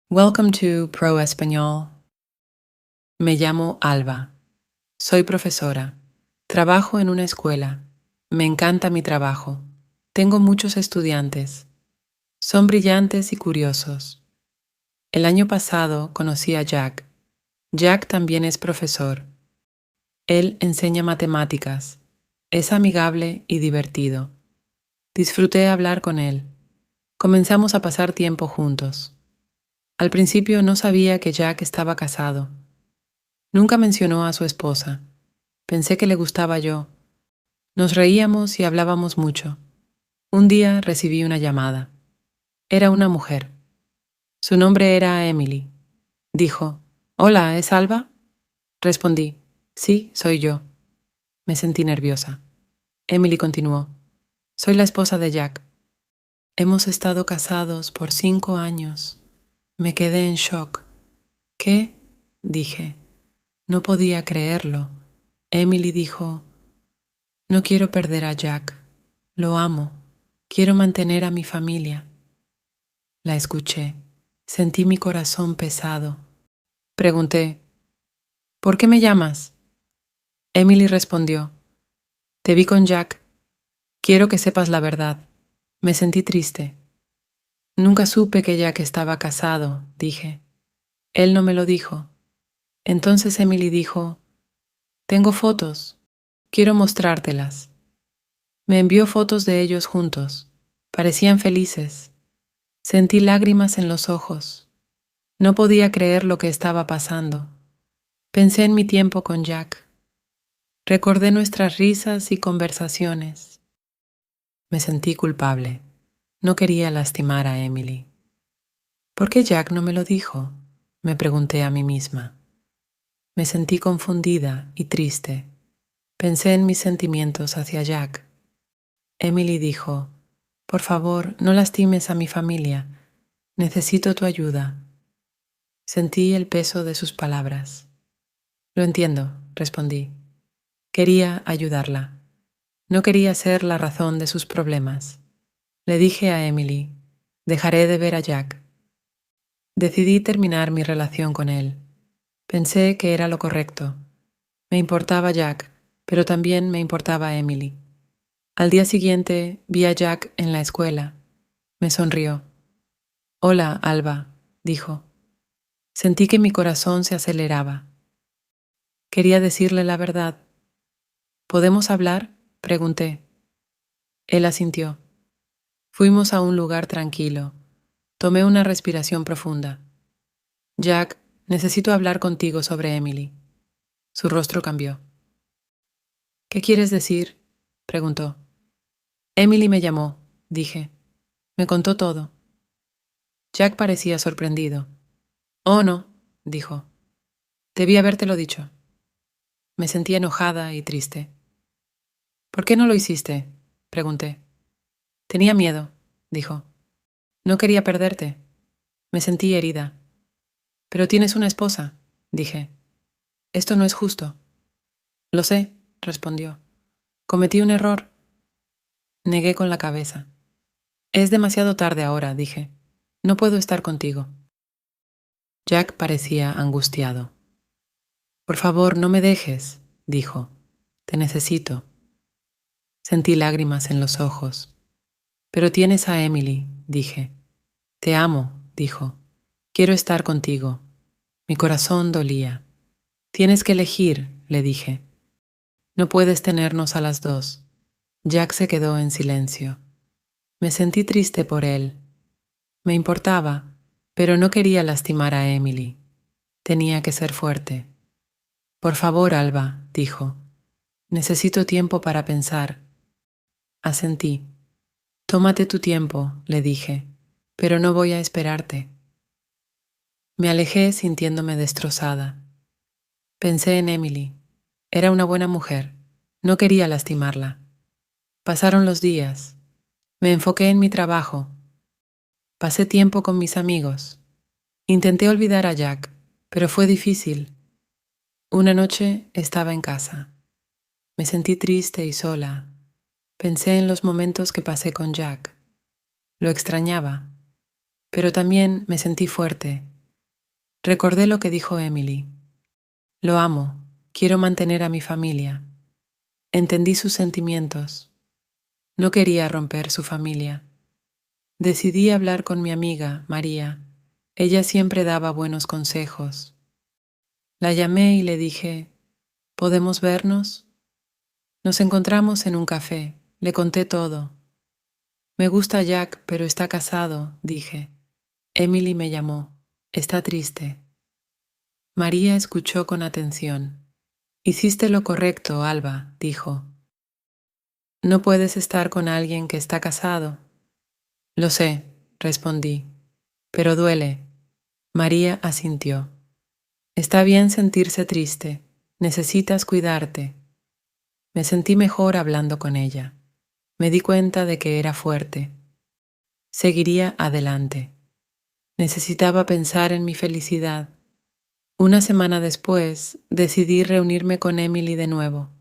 Welcome to Pro Español. Me llamo Alba. Soy profesora. Trabajo en una escuela. Me encanta mi trabajo. Tengo muchos estudiantes. Son brillantes y curiosos. El año pasado conocí a Jack. Jack también es profesor. Él enseña matemáticas. Es amigable y divertido. Disfruté hablar con él. Comenzamos a pasar tiempo juntos. Al principio no sabía que Jack estaba casado. Nunca mencionó a su esposa. Pensé que le gustaba yo. Nos reíamos y hablábamos mucho. Un día recibí una llamada. Era una mujer. Su nombre era Emily. Dijo, «Hola, ¿es Alba?» Respondí, «Sí, soy yo». Me sentí nerviosa. Emily continuó, «Soy la esposa de Jack. Hemos estado casados por 5 años». Me quedé en shock. «¿Qué?» dije. No podía creerlo. Emily dijo, «No quiero perder a Jack. Lo amo. Quiero mantener a mi familia». La escuché. Sentí mi corazón pesado. Pregunté, «¿Por qué me llamas?» Emily respondió, «Te vi con Jack. Quiero que sepas la verdad. Me sentí triste». «Nunca supe que Jack estaba casado», dije. «Él no me lo dijo». Entonces Emily dijo, «Tengo fotos. Quiero mostrártelas». Me envió fotos de ellos juntos. Parecían felices. Sentí lágrimas en los ojos. No podía creer lo que estaba pasando. Pensé en mi tiempo con Jack. Recordé nuestras risas y conversaciones. Me sentí culpable. No quería lastimar a Emily. ¿Por qué Jack no me lo dijo?, me pregunté a mí misma. Me sentí confundida y triste. Pensé en mis sentimientos hacia Jack. Emily dijo, «Por favor, no lastimes a mi familia. Necesito tu ayuda». Sentí el peso de sus palabras. «Lo entiendo», respondí. Quería ayudarla. No quería ser la razón de sus problemas. Le dije a Emily, «Dejaré de ver a Jack». Decidí terminar mi relación con él. Pensé que era lo correcto. Me importaba Jack, pero también me importaba Emily. Al día siguiente vi a Jack en la escuela. Me sonrió. «Hola, Alba», dijo. Sentí que mi corazón se aceleraba. Quería decirle la verdad. «¿Podemos hablar?», pregunté. Él asintió. Fuimos a un lugar tranquilo. Tomé una respiración profunda. «Jack, necesito hablar contigo sobre Emily». Su rostro cambió. «¿Qué quieres decir?», preguntó. «Emily me llamó», dije. Me contó todo. Jack parecía sorprendido. «Oh, no», dijo. «Debí habértelo dicho». Me sentí enojada y triste. «¿Por qué no lo hiciste?», pregunté. «Tenía miedo», dijo. «No quería perderte». Me sentí herida. «Pero tienes una esposa», dije. «Esto no es justo». «Lo sé», respondió. «Cometí un error». Negué con la cabeza. «Es demasiado tarde ahora», dije. «No puedo estar contigo». Jack parecía angustiado. «Por favor, no me dejes», dijo. «Te necesito». Sentí lágrimas en los ojos. «Pero tienes a Emily», dije. «Te amo», dijo. «Quiero estar contigo». Mi corazón dolía. «Tienes que elegir», le dije. «No puedes tenernos a las dos». Jack se quedó en silencio. Me sentí triste por él. Me importaba, pero no quería lastimar a Emily. Tenía que ser fuerte. «Por favor, Alba», dijo. «Necesito tiempo para pensar». Asentí. «Tómate tu tiempo», le dije, «pero no voy a esperarte». Me alejé sintiéndome destrozada. Pensé en Emily. Era una buena mujer. No quería lastimarla. Pasaron los días. Me enfoqué en mi trabajo. Pasé tiempo con mis amigos. Intenté olvidar a Jack, pero fue difícil. Una noche estaba en casa. Me sentí triste y sola. Pensé en los momentos que pasé con Jack. Lo extrañaba, pero también me sentí fuerte. Recordé lo que dijo Emily. Lo amo, quiero mantener a mi familia. Entendí sus sentimientos. No quería romper su familia. Decidí hablar con mi amiga, María. Ella siempre daba buenos consejos. La llamé y le dije, ¿podemos vernos? Nos encontramos en un café. Le conté todo. Me gusta Jack, pero está casado, dije. Emily me llamó. Está triste. María escuchó con atención. Hiciste lo correcto, Alba, dijo. No puedes estar con alguien que está casado. Lo sé, respondí, pero duele. María asintió. Está bien sentirse triste. Necesitas cuidarte. Me sentí mejor hablando con ella. Me di cuenta de que era fuerte. Seguiría adelante. Necesitaba pensar en mi felicidad. Una semana después, decidí reunirme con Emily de nuevo.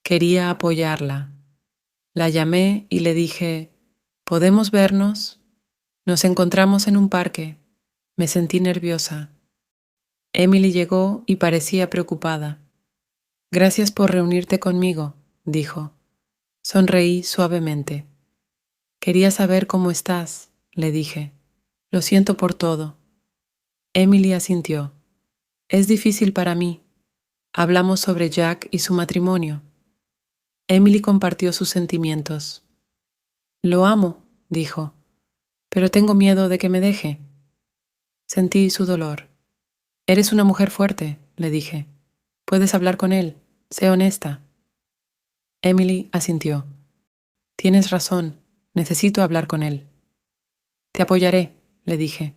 Quería apoyarla. La llamé y le dije, ¿podemos vernos? Nos encontramos en un parque. Me sentí nerviosa. Emily llegó y parecía preocupada. Gracias por reunirte conmigo, dijo. Sonreí suavemente. Quería saber cómo estás, le dije. Lo siento por todo. Emily asintió. Es difícil para mí. Hablamos sobre Jack y su matrimonio. Emily compartió sus sentimientos. Lo amo, dijo, pero tengo miedo de que me deje. Sentí su dolor. Eres una mujer fuerte, le dije. Puedes hablar con él. Sé honesta. Emily asintió. Tienes razón. Necesito hablar con él. Te apoyaré, le dije.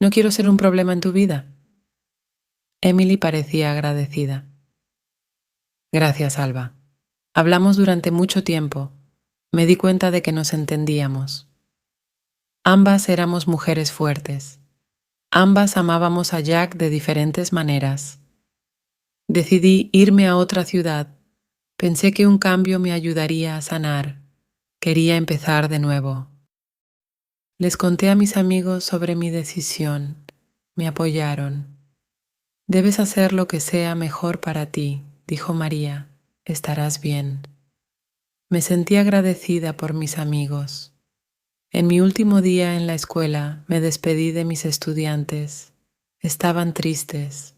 No quiero ser un problema en tu vida. Emily parecía agradecida. Gracias, Alba. Hablamos durante mucho tiempo. Me di cuenta de que nos entendíamos. Ambas éramos mujeres fuertes. Ambas amábamos a Jack de diferentes maneras. Decidí irme a otra ciudad. Pensé que un cambio me ayudaría a sanar. Quería empezar de nuevo. Les conté a mis amigos sobre mi decisión. Me apoyaron. Debes hacer lo que sea mejor para ti, dijo María. Estarás bien. Me sentí agradecida por mis amigos. En mi último día en la escuela me despedí de mis estudiantes. Estaban tristes.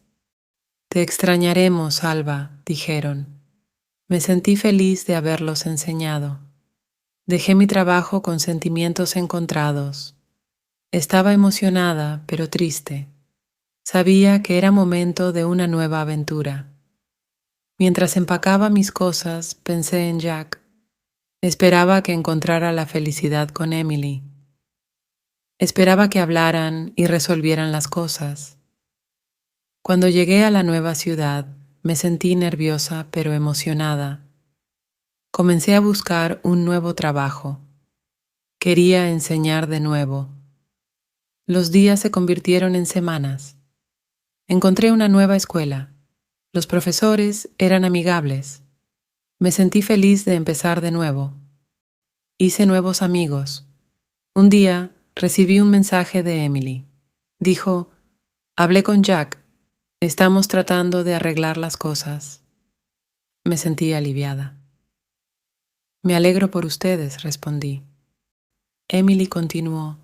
Te extrañaremos, Alba, dijeron. Me sentí feliz de haberlos enseñado. Dejé mi trabajo con sentimientos encontrados. Estaba emocionada, pero triste. Sabía que era momento de una nueva aventura. Mientras empacaba mis cosas, pensé en Jack. Esperaba que encontrara la felicidad con Emily. Esperaba que hablaran y resolvieran las cosas. Cuando llegué a la nueva ciudad, me sentí nerviosa pero emocionada. Comencé a buscar un nuevo trabajo. Quería enseñar de nuevo. Los días se convirtieron en semanas. Encontré una nueva escuela. Los profesores eran amigables. Me sentí feliz de empezar de nuevo. Hice nuevos amigos. Un día recibí un mensaje de Emily. Dijo, hablé con Jack. Estamos tratando de arreglar las cosas. Me sentí aliviada. Me alegro por ustedes, respondí. Emily continuó.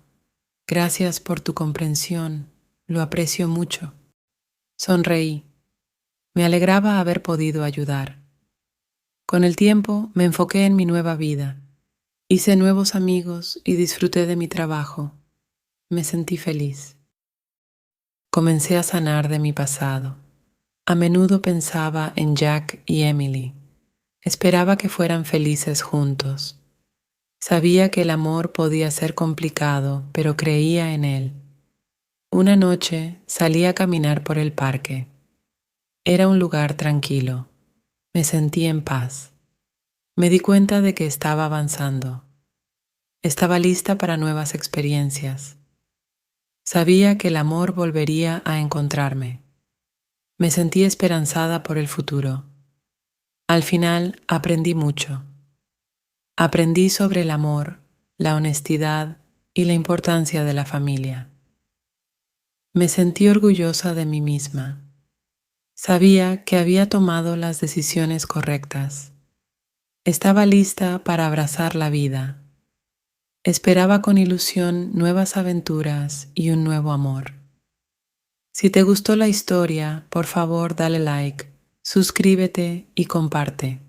Gracias por tu comprensión. Lo aprecio mucho. Sonreí. Me alegraba haber podido ayudar. Con el tiempo me enfoqué en mi nueva vida. Hice nuevos amigos y disfruté de mi trabajo. Me sentí feliz. Comencé a sanar de mi pasado. A menudo pensaba en Jack y Emily. Esperaba que fueran felices juntos. Sabía que el amor podía ser complicado, pero creía en él. Una noche salí a caminar por el parque. Era un lugar tranquilo. Me sentí en paz. Me di cuenta de que estaba avanzando. Estaba lista para nuevas experiencias. Sabía que el amor volvería a encontrarme. Me sentí esperanzada por el futuro. Al final aprendí mucho. Aprendí sobre el amor, la honestidad y la importancia de la familia. Me sentí orgullosa de mí misma. Sabía que había tomado las decisiones correctas. Estaba lista para abrazar la vida. Esperaba con ilusión nuevas aventuras y un nuevo amor. Si te gustó la historia, por favor dale like, suscríbete y comparte.